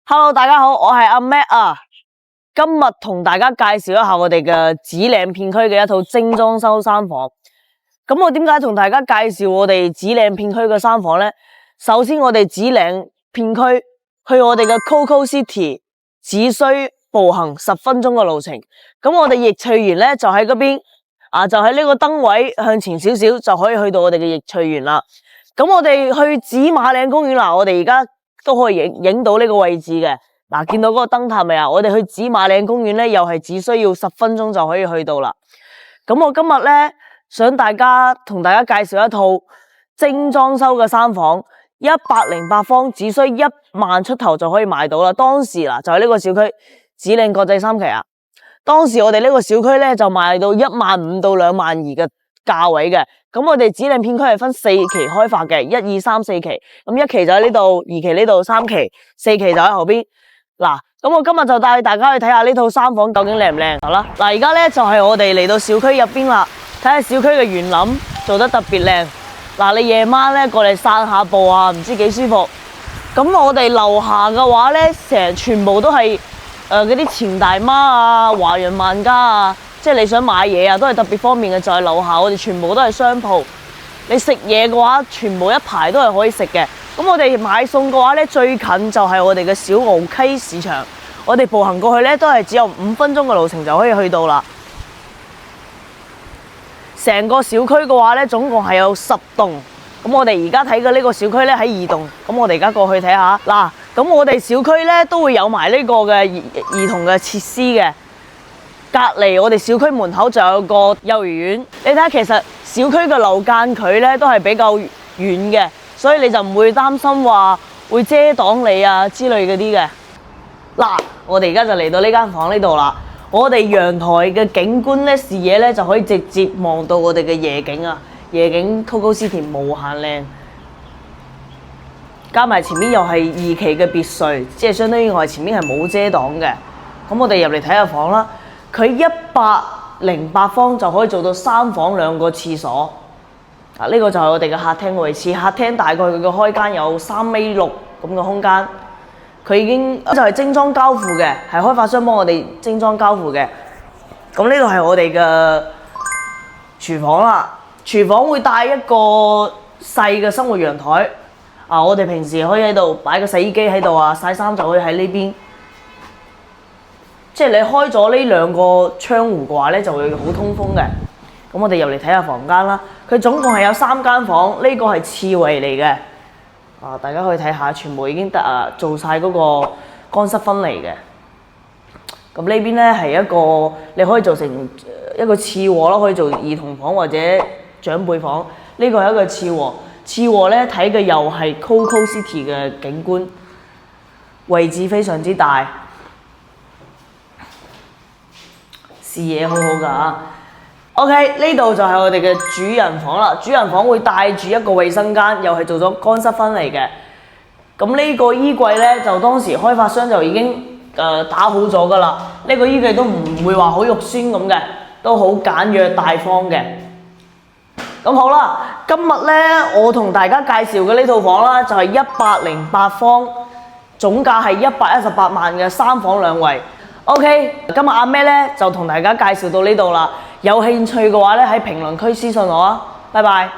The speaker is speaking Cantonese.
Hello， 大家好，我係阿 Mac 啊。今日同大家介紹一下我哋嘅紫嶺片區嘅一套精裝修三房。咁我點解同大家介紹我哋紫嶺片區嘅三房呢？首先，我哋紫嶺片區去我哋嘅 Coco City 只需步行10分鐘嘅路程。咁我哋易翠園呢，就喺嗰邊啊，就喺呢個燈位向前少少就可以去到我哋嘅易翠園啦。咁我哋去紫馬嶺公園啦，我哋而家都可以影到呢個位置嘅。嗱，見到嗰個燈塔未啊？我哋去紫馬嶺公園咧，又係只需要10分鐘就可以去到啦。咁我今日咧，想同大家介紹一套精裝修嘅三房，108方，只需1萬出頭就可以買到啦。當時嗱，就係呢個小區紫嶺國際3期啊。當時我哋呢個小區咧就賣到15000到2萬2嘅價位嘅。咁我哋紫嶺片區係分4期開發嘅，1、2、3、4期。咁1期就喺呢度，2期呢度，3期、4期就喺後邊。嗱，咁我今日就帶大家去睇下呢套三房究竟靚唔靚。好啦，嗱，而家咧就係我哋嚟到小區入邊啦，睇下小區嘅園林做得特別靚。嗱，你夜晚咧過嚟散下步啊，唔知幾舒服。咁我哋樓下嘅話咧，全部都係嗰啲錢大媽啊、華潤萬家啊，即係你想買嘢啊，都係特別方便嘅。就係樓下我哋全部都係商鋪，你食嘢嘅話，全部一排都係可以食嘅。咁我哋買餸嘅話咧，最近就係我哋嘅小敖溪市場，我哋步行過去咧都係只有5分鐘嘅路程就可以去到啦。成個小區嘅話咧，總共係有10棟。咁我哋而家睇嘅呢個小區咧喺2棟。咁我哋而家過去睇下。嗱，咁我哋小區咧都會有埋呢個嘅兒童嘅設施嘅。隔離我哋小區門口就有個幼兒園。你睇下，其實小區嘅樓間距咧都係比較遠嘅。所以你就唔會擔心話會遮擋你啊之類嗰啲嘅。嗱，我哋而家就嚟到呢間房呢度啦。我哋陽台嘅景觀咧，視野咧就可以直接望到我哋嘅夜景啊！夜景 Coco City 無限靚，加埋前面又係2期嘅別墅，即係相當於我哋前面係冇遮擋嘅。咁我哋入嚟睇下房啦。佢108方就可以做到3房2個廁所。呢個就係我哋嘅客廳位置，客廳大概佢嘅開間有3.6米咁嘅空間，佢已經就係精裝交付嘅，係開發商幫我哋精裝交付嘅。咁呢度係我哋嘅廚房啦，廚房會帶一個細嘅生活陽台，我哋平時可以喺度擺個洗衣機喺度啊，曬衫就可以喺呢邊。即係你開咗呢2個窗戶嘅話咧，就會好通風嘅。咁我哋入嚟睇下房間啦，佢總共係有3間房，呢個係次衛嚟嘅。大家可以睇下，全部已經做晒嗰個乾濕分離嘅。咁呢邊咧係一個你可以做成一個次臥咯，可以做兒童房或者長輩房。呢個係一個次臥，次臥咧睇嘅又係 Coco City 嘅景觀，位置非常之大，視野好好㗎。OK， 呢度就係我哋嘅主人房啦。主人房會帶住一個衛生間，又係做咗乾濕分離嘅。咁呢個衣櫃呢，就當時開發商就已經打好咗噶啦。呢個衣櫃都唔會話好肉酸咁嘅，都好簡約大方嘅。咁好啦，今日呢，我同大家介紹嘅呢套房啦，就係108方，總價係118萬嘅3房2衛。OK， 今日阿咩咧就同大家介紹到呢度啦。有興趣嘅話咧，喺評論區私信我啊。拜拜。